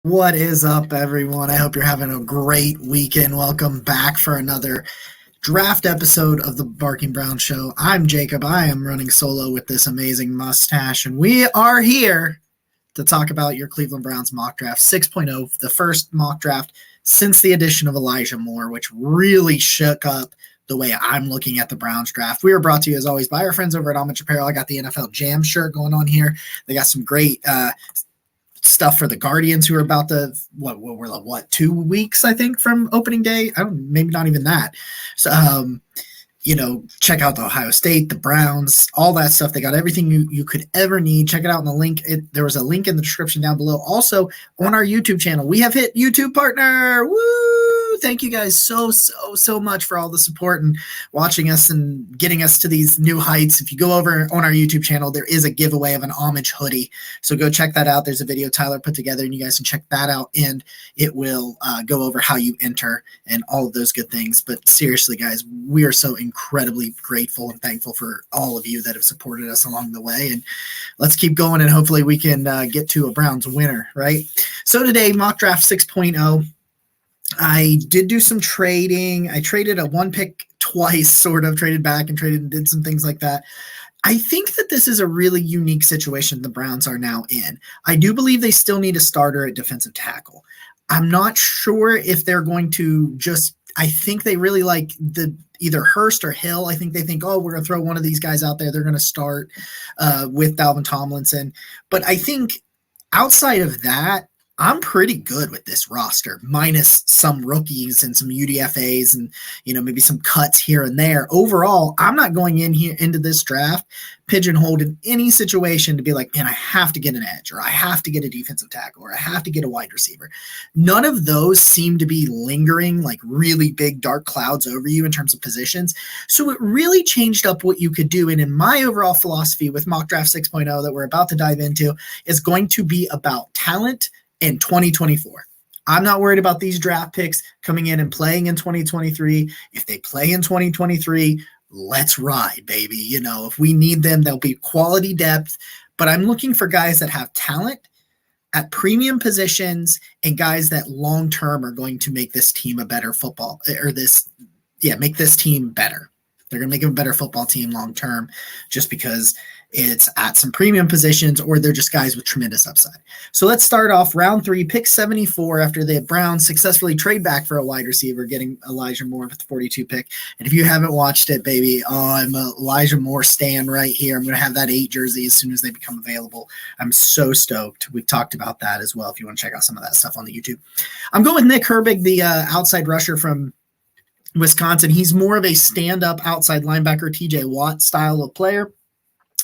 What is up, everyone? I hope you're having a great weekend. Welcome back for another draft episode of the Barking Brown Show. I'm Jacob. I am running solo with this amazing mustache, and we are here to talk about your Cleveland Browns mock draft 6.0, the first mock draft since the addition of Elijah Moore, which really shook up the way I'm looking at the Browns draft. We are brought to you, as always, by our friends over at Homage Apparel. I got the NFL Jam shirt going on here. They got some great stuff for the Guardians, who are about to what 2 weeks I think from opening day. I don't, maybe not even that. So check out the Ohio State, the Browns, all that stuff. They got everything you could ever need. Check it out in the link. There was a link in the description down below. Also on our YouTube channel, we have hit YouTube partner. Woo! Thank you guys so much for all the support and watching us and getting us to these new heights. If you go over on our YouTube channel, there is a giveaway of an homage hoodie. So go check that out. There's a video Tyler put together and you guys can check that out, and it will go over how you enter and all of those good things. But seriously, guys, we are so incredibly grateful and thankful for all of you that have supported us along the way. And let's keep going, and hopefully we can get to a Browns winner, right? So today, mock draft 6.0. I did do some trading. I traded a one pick twice, sort of traded back and traded and did some things like that. I think that this is a really unique situation the Browns are now in. I do believe they still need a starter at defensive tackle. I'm not sure if they're going to I think they really like either Hurst or Hill. I think they think, oh, we're going to throw one of these guys out there. They're going to start with Dalvin Tomlinson. But I think outside of that, I'm pretty good with this roster, minus some rookies and some UDFAs and, maybe some cuts here and there. Overall, I'm not going into this draft pigeonholed in any situation to be like, man, I have to get an edge, or I have to get a defensive tackle, or I have to get a wide receiver. None of those seem to be lingering like really big dark clouds over you in terms of positions. So it really changed up what you could do. And in my overall philosophy with mock draft 6.0 that we're about to dive into is going to be about talent in 2024. I'm not worried about these draft picks coming in and playing in 2023. If they play in 2023, let's ride, baby. If we need them, they'll be quality depth. But I'm looking for guys that have talent at premium positions and guys that long-term are going to make this team a better football, make this team better. They're going to make them a better football team long-term just because it's at some premium positions, or they're just guys with tremendous upside. So let's start off round 3, pick 74, after the Browns successfully trade back for a wide receiver, getting Elijah Moore with the 42 pick. And if you haven't watched it, baby, I'm a Elijah Moore stan right here. I'm going to have that 8 jersey as soon as they become available. I'm so stoked. We've talked about that as well if you want to check out some of that stuff on the YouTube. I'm going with Nick Herbig, the outside rusher from Wisconsin. He's more of a stand-up outside linebacker, TJ Watt style of player.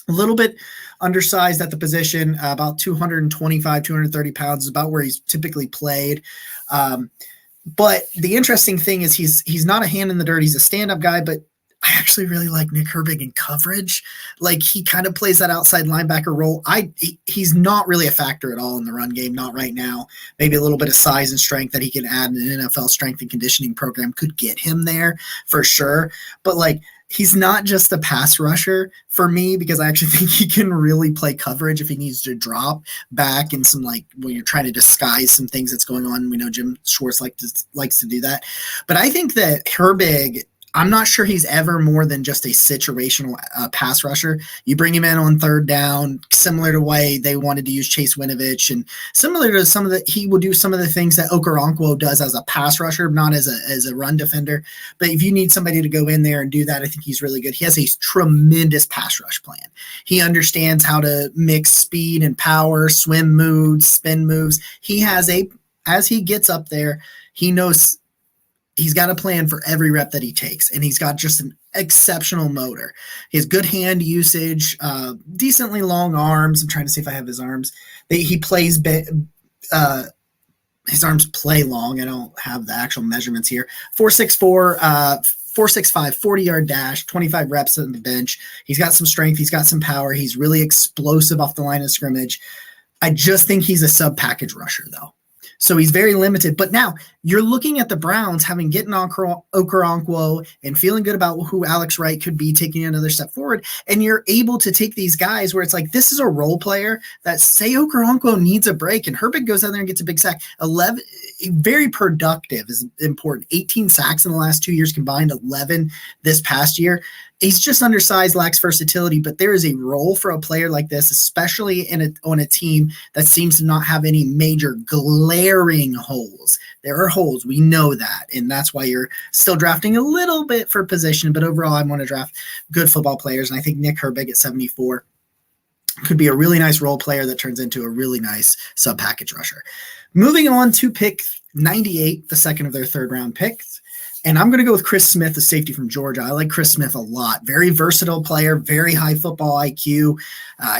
A little bit undersized at the position, about 225, 230 pounds is about where he's typically played. But the interesting thing is he's not a hand in the dirt. He's a stand-up guy, but I actually really like Nick Herbig in coverage. Like, he kind of plays that outside linebacker role. He's not really a factor at all in the run game, not right now. Maybe a little bit of size and strength that he can add in an NFL strength and conditioning program could get him there for sure. But he's not just a pass rusher for me, because I actually think he can really play coverage if he needs to drop back in some, when you're trying to disguise some things that's going on. We know Jim Schwartz likes to do that. But I think that Herbig, I'm not sure he's ever more than just a situational pass rusher. You bring him in on third down, similar to the way they wanted to use Chase Winovich, and similar to he will do some of the things that Okoronkwo does as a pass rusher, not as a run defender. But if you need somebody to go in there and do that, I think he's really good. He has a tremendous pass rush plan. He understands how to mix speed and power, swim moves, spin moves. As he gets up there, he knows he's got a plan for every rep that he takes, and he's got just an exceptional motor. He has good hand usage, decently long arms. I'm trying to see if I have his arms. He plays his arms play long. I don't have the actual measurements here. 4.64, 4.65, 40-yard dash, 25 reps on the bench. He's got some strength. He's got some power. He's really explosive off the line of scrimmage. I just think he's a sub-package rusher, though. So he's very limited. But now you're looking at the Browns having getting on Okoronkwo and feeling good about who Alex Wright could be, taking another step forward. And you're able to take these guys where it's like, this is a role player that, say Okoronkwo needs a break and Herbig goes out there and gets a big sack. 11, very productive is important. 18 sacks in the last 2 years combined, 11 this past year. He's just undersized, lacks versatility, but there is a role for a player like this, especially on a team that seems to not have any major glaring holes. There are holes. We know that, and that's why you're still drafting a little bit for position, but overall I want to draft good football players, and I think Nick Herbig at 74 could be a really nice role player that turns into a really nice sub-package rusher. Moving on to pick 98, the second of their third-round picks. And I'm going to go with Chris Smith, the safety from Georgia. I like Chris Smith a lot. Very versatile player, very high football IQ.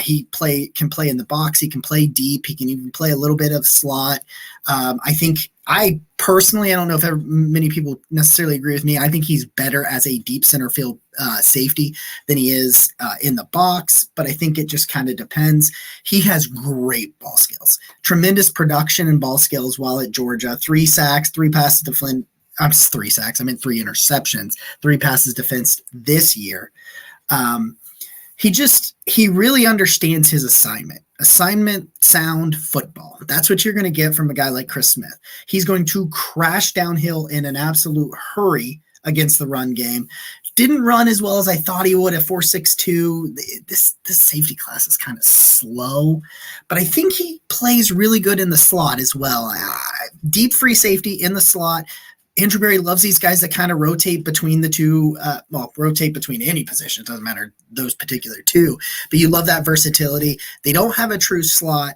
He can play in the box. He can play deep. He can even play a little bit of slot. I personally don't know if many people necessarily agree with me. I think he's better as a deep center field safety than he is in the box, but I think it just kind of depends. He has great ball skills, tremendous production and ball skills while at Georgia. 3 sacks, 3 passes to Flynn. 3 sacks. I meant 3 interceptions, 3 passes defensed this year. He really understands his assignment. Assignment sound football. That's what you're going to get from a guy like Chris Smith. He's going to crash downhill in an absolute hurry against the run game. Didn't run as well as I thought he would at 4.62. This safety class is kind of slow, but I think he plays really good in the slot as well. Deep free safety in the slot. Andrew Berry loves these guys that kind of rotate between the two, rotate between any position. It doesn't matter those particular two, but you love that versatility. They don't have a true slot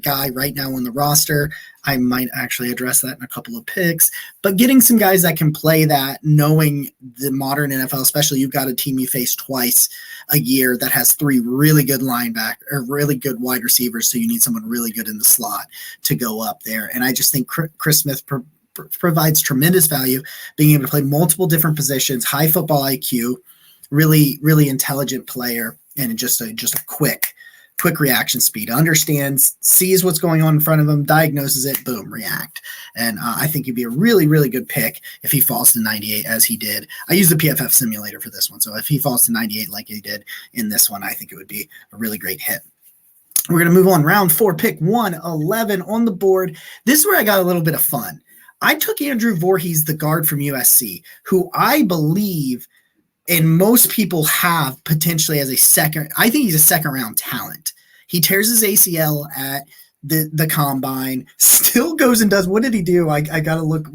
guy right now on the roster. I might actually address that in a couple of picks, but getting some guys that can play that, knowing the modern NFL, especially you've got a team you face twice a year that has 3 really good linebackers or really good wide receivers. So you need someone really good in the slot to go up there. And I just think Chris Smith provides tremendous value, being able to play multiple different positions, high football IQ, really, really intelligent player, and just a quick reaction speed. Understands, sees what's going on in front of him, diagnoses it, boom, react. And I think he'd be a really, really good pick if he falls to 98 as he did. I use the PFF simulator for this one, so if he falls to 98 like he did in this one, I think it would be a really great hit. We're going to move on. Round 4, pick 111 on the board. This is where I got a little bit of fun. I took Andrew Voorhees, the guard from USC, who I believe and most people have potentially as I think he's a second round talent. He tears his ACL at the combine, still goes and does, what did he do? I got to look.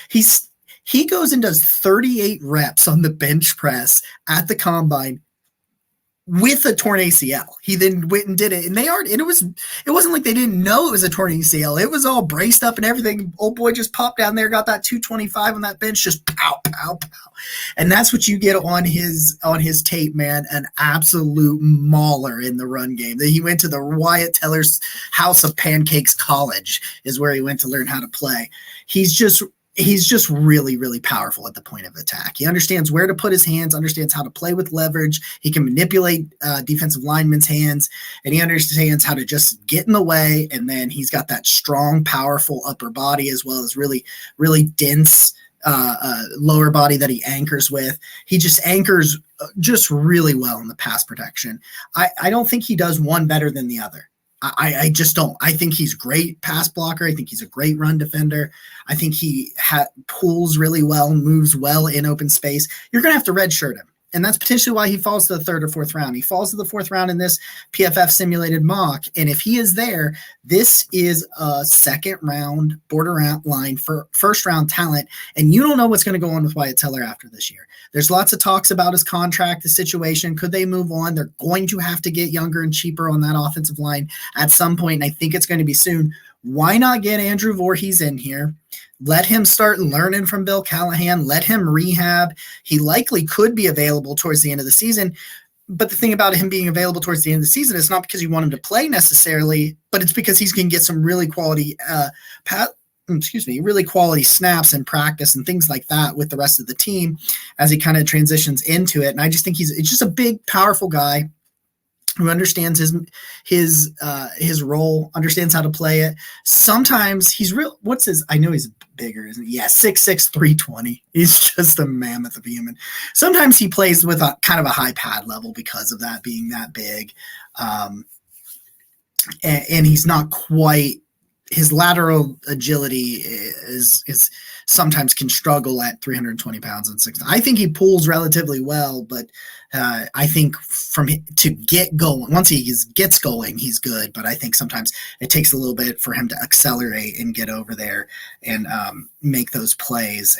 He goes and does 38 reps on the bench press at the combine with a torn ACL. He then went and did it, and it wasn't like they didn't know it was a torn ACL. It was all braced up and everything. Old boy just popped down there, got that 225 on that bench, just pow, pow, pow. And that's what you get on his tape, man. An absolute mauler in the run game. He went to the Wyatt Teller's House of Pancakes College is where he went to learn how to play. He's just really, really powerful at the point of attack. He understands where to put his hands, understands how to play with leverage. He can manipulate defensive linemen's hands, and he understands how to just get in the way. And then he's got that strong, powerful upper body as well as really, really dense lower body that he anchors with. He just anchors just really well in the pass protection. I don't think he does one better than the other. I just don't. I think he's great pass blocker. I think he's a great run defender. I think he pulls really well, moves well in open space. You're going to have to redshirt him. And that's potentially why he falls to the 3rd or 4th round. He falls to the 4th round in this PFF simulated mock. And if he is there, this is a 2nd round borderline for 1st round talent. And you don't know what's going to go on with Wyatt Teller after this year. There's lots of talks about his contract, the situation. Could they move on? They're going to have to get younger and cheaper on that offensive line at some point. And I think it's going to be soon. Why not get Andrew Voorhees in here? Let him start learning from Bill Callahan. Let him rehab. He likely could be available towards the end of the season. But the thing about him being available towards the end of the season is not because you want him to play necessarily, but it's because he's going to get some really quality really quality snaps and practice and things like that with the rest of the team as he kind of transitions into it. And I just think it's just a big, powerful guy. who understands his role, understands how to play it. Sometimes he's real. What's his? I know he's bigger, isn't he? Yeah, 6'6", 320. He's just a mammoth of a human. Sometimes he plays with a kind of a high pad level because of that being that big, and he's not quite. His lateral agility is sometimes can struggle at 320 pounds and 6. I think he pulls relatively well, but I think to get going, once he gets going, he's good. But I think sometimes it takes a little bit for him to accelerate and get over there and make those plays.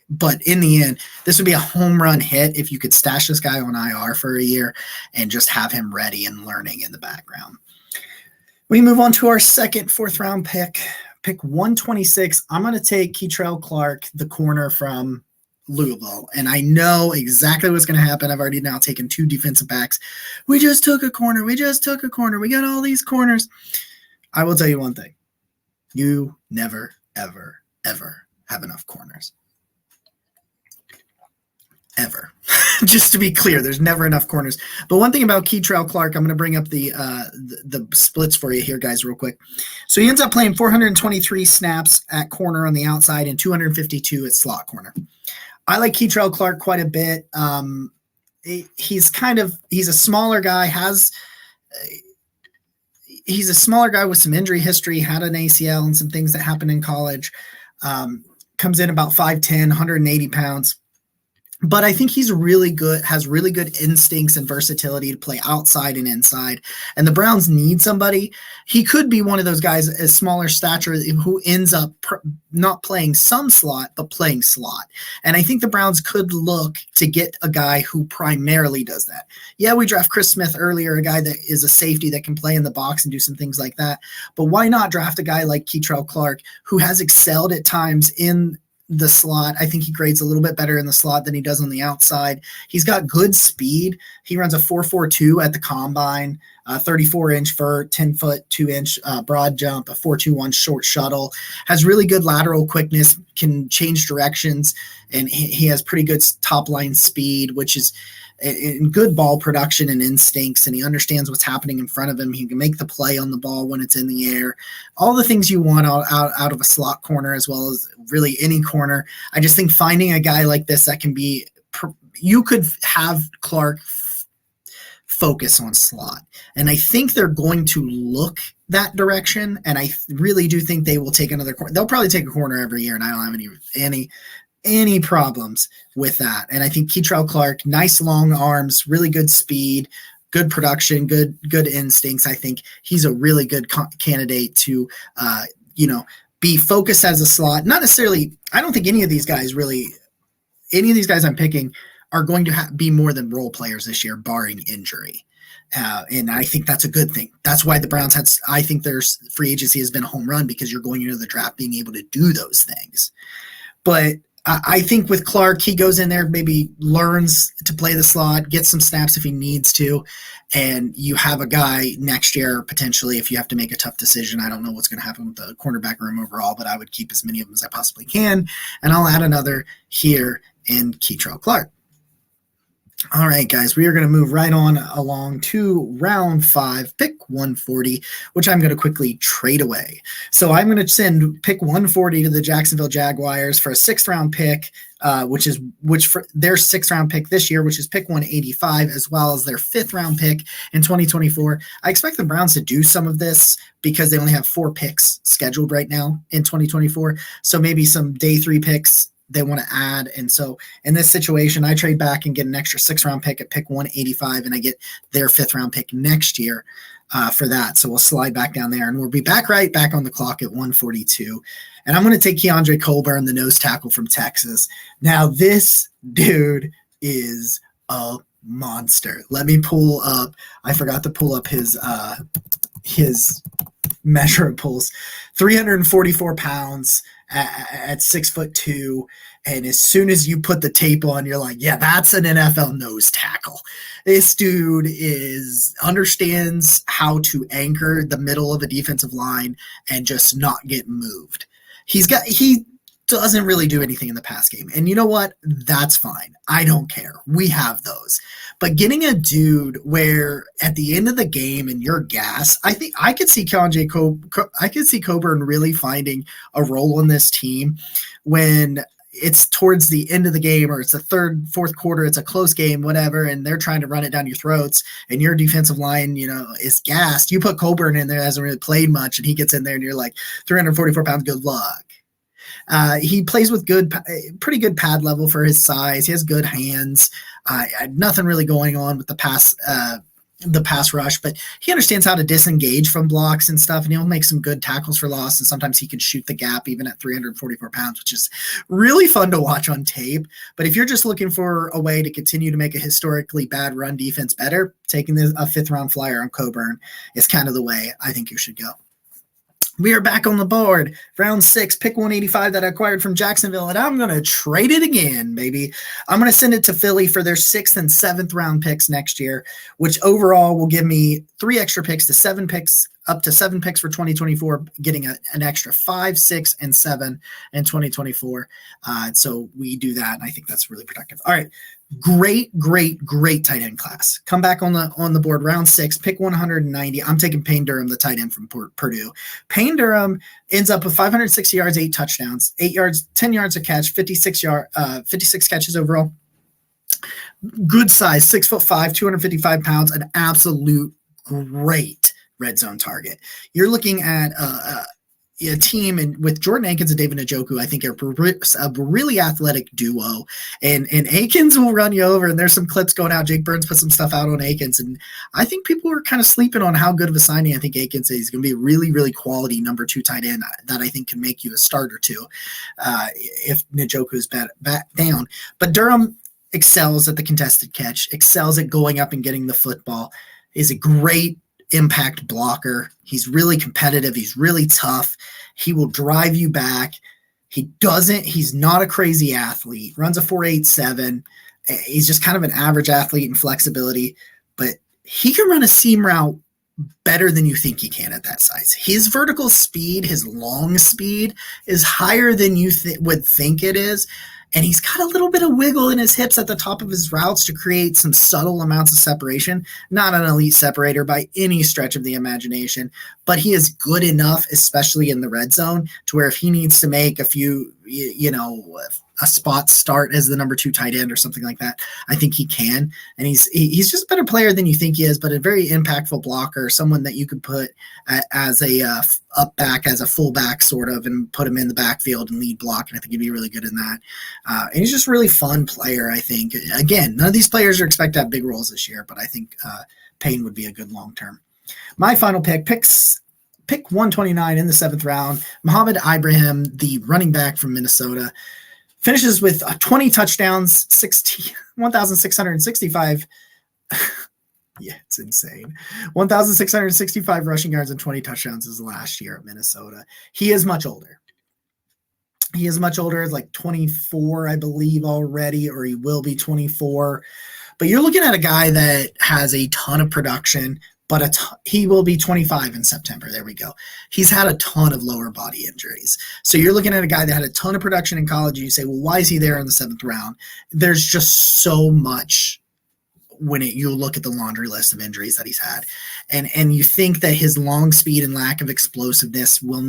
But in the end, this would be a home run hit if you could stash this guy on IR for a year and just have him ready and learning in the background. We move on to our second fourth-round pick 126. I'm going to take Kei'Trel Clark, the corner from Louisville, and I know exactly what's going to happen. I've already now taken 2 defensive backs. We just took a corner. We got all these corners. I will tell you one thing. You never, ever, ever have enough corners. Ever. Just to be clear, there's never enough corners. But one thing about Kei'Trel Clark, I'm going to bring up the splits for you here, guys, real quick. So he ends up playing 423 snaps at corner on the outside and 252 at slot corner. I like Kei'Trel Clark quite a bit. He's a smaller guy, he's a smaller guy with some injury history, had an ACL and some things that happened in college. Comes in about 5'10", 180 pounds. But I think he's really good, has really good instincts and versatility to play outside and inside. And the Browns need somebody. He could be one of those guys, a smaller stature, who ends up not playing some slot, but playing slot. And I think the Browns could look to get a guy who primarily does that. Yeah, we draft Chris Smith earlier, a guy that is a safety that can play in the box and do some things like that. But why not draft a guy like Kei'Trel Clark, who has excelled at times in the slot? I think he grades a little bit better in the slot than he does on the outside. He's got good speed. He runs a 4.42 at the combine, 34-inch vert, 10-foot 2-inch broad jump, a 4.21 short shuttle. Has really good lateral quickness, can change directions, and he has pretty good top line speed, which is in good ball production and instincts, and he understands what's happening in front of him. He can make the play on the ball when it's in the air. All the things you want out of a slot corner, as well as really any corner. I just think finding a guy like this that can be – you could have Clark focus on slot. And I think they're going to look that direction, and I really do think they will take another corner. They'll probably take a corner every year, and I don't have any problems with that. And I think Kei'Trel Clark, nice long arms, really good speed, good production, good instincts. I think he's a really good candidate to, be focused as a slot. Not necessarily, I don't think any of these guys I'm picking are going to be more than role players this year, barring injury. And I think that's a good thing. That's why the Browns I think their free agency has been a home run, because you're going into the draft being able to do those things. But I think with Clark, he goes in there, maybe learns to play the slot, gets some snaps if he needs to, and you have a guy next year, potentially, if you have to make a tough decision. I don't know what's going to happen with the cornerback room overall, but I would keep as many of them as I possibly can, and I'll add another here in Kei'Trel Clark. All right, guys, we are going to move right on along to round 5, pick 140, which I'm going to quickly trade away. So I'm going to send pick 140 to the Jacksonville Jaguars for a 6th-round pick, which for their 6th-round pick this year, which is pick 185, as well as their 5th-round pick in 2024. I expect the Browns to do some of this because they only have 4 picks scheduled right now in 2024. So maybe some day 3 picks they want to add. And so in this situation, I trade back and get an extra 6th-round pick at pick 185, and I get their 5th-round pick next year for that. So we'll slide back down there, and we'll be back on the clock at 142. And I'm going to take Keondre Coburn, the nose tackle from Texas. Now, this dude is a monster. Let me pull up. I forgot to pull up his measurables. 344 pounds at 6'2", and as soon as you put the tape on, you're like, yeah, that's an NFL nose tackle. This dude understands how to anchor the middle of a defensive line and just not get moved. He doesn't really do anything in the pass game. And you know what? That's fine. I don't care. We have those. But getting a dude where at the end of the game and you're gas, I think I could see I could see Coburn really finding a role in this team when it's towards the end of the game, or it's the third, fourth quarter, it's a close game, whatever, and they're trying to run it down your throats, and your defensive line, is gassed. You put Coburn in there, hasn't really played much, and he gets in there, and you're like, 344 pounds, good luck. He plays with pretty good pad level for his size. He has good hands. Nothing really going on with the pass rush, but he understands how to disengage from blocks and stuff, and he'll make some good tackles for loss, and sometimes he can shoot the gap even at 344 pounds, which is really fun to watch on tape. But if you're just looking for a way to continue to make a historically bad run defense better, taking a fifth-round flyer on Coburn is kind of the way I think you should go. We are back on the board. Round 6, pick 185 that I acquired from Jacksonville, and I'm going to trade it again, baby. I'm going to send it to Philly for their 6th and 7th round picks next year, which overall will give me 3 extra picks to 7 picks, up to 7 picks for 2024, getting an extra 5, 6, and 7 in 2024. So we do that, and I think that's really productive. All right. Great tight end class. Come back on the board. Round 6, pick 190. I'm taking Payne Durham, the tight end from Purdue. Payne Durham ends up with 560 yards, 8 touchdowns, 8 yards, 10 yards a catch, 56 catches overall. Good size, 6'5", 255 pounds, an absolute great red zone target. You're looking at a team, and with Jordan Akins and David Njoku, I think are a really athletic duo, and Akins will run you over, and there's some clips going out. Jake Burns put some stuff out on Akins, and I think people are kind of sleeping on how good of a signing I think Akins is. He's going to be a really, really quality number 2 tight end that I think can make you a starter too, if Njoku is back down. But Durham excels at the contested catch, excels at going up and getting the football, is a great impact blocker. He's really competitive. He's really tough. He will drive you back. He's not a crazy athlete, runs a 4.87. He's just kind of an average athlete in flexibility, but he can run a seam route better than you think he can at that size. His vertical speed, his long speed is higher than you would think it is. And he's got a little bit of wiggle in his hips at the top of his routes to create some subtle amounts of separation. Not an elite separator by any stretch of the imagination, but he is good enough, especially in the red zone, to where if he needs to make a few, a spot start as the number 2 tight end or something like that, I think he can. And he's just a better player than you think he is, but a very impactful blocker, someone that you could put as a up back, as a fullback sort of, and put him in the backfield and lead block. And I think he'd be really good in that. And he's just a really fun player, I think. Again, none of these players are expected to have big roles this year, but I think Payne would be a good long-term. My final pick 129 in the 7th round, Mohamed Ibrahim, the running back from Minnesota, finishes with 20 touchdowns, 1,665. Yeah, it's insane. 1,665 rushing yards and 20 touchdowns is last year at Minnesota. He is much older. Like 24, I believe, already, or he will be 24. But you're looking at a guy that has a ton of production, but he will be 25 in September. There we go. He's had a ton of lower body injuries. So you're looking at a guy that had a ton of production in college, and you say, well, why is he there in the 7th round? There's just so much when you look at the laundry list of injuries that he's had. And you think that his long speed and lack of explosiveness will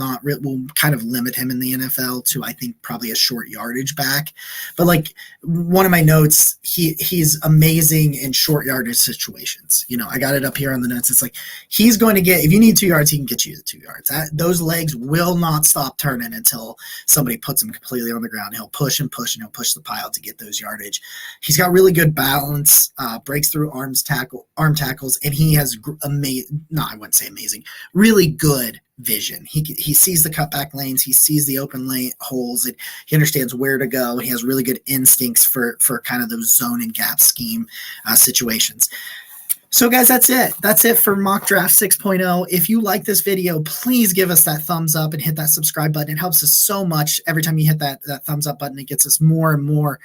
kind of limit him in the NFL to, I think, probably a short yardage back. But like one of my notes, he's amazing in short yardage situations. I got it up here on the notes. It's like, he's going to get, if you need 2 yards, he can get you the 2 yards. Those legs will not stop turning until somebody puts him completely on the ground. He'll push and push, and he'll push the pile to get those yardage. He's got really good balance, breaks through arm tackles, and he has I wouldn't say amazing, really good vision. He sees the cutback lanes, he sees the open lane holes, and he understands where to go. He has really good instincts for kind of those zone and gap scheme situations. So guys, that's it. That's it for Mock Draft 6.0. If you like this video, please give us that thumbs up and hit that subscribe button. It helps us so much. Every time you hit that thumbs up button, it gets us more and more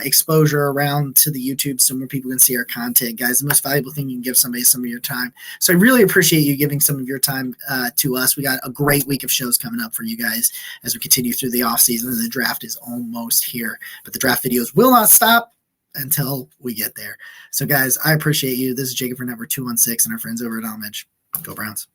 exposure around to the YouTube so more people can see our content. Guys, the most valuable thing you can give somebody is some of your time. So I really appreciate you giving some of your time to us. We got a great week of shows coming up for you guys as we continue through the offseason. The draft is almost here, but the draft videos will not stop until we get there. So guys, I appreciate you. This is Jacob for Network 216 and our friends over at Homage. Go Browns.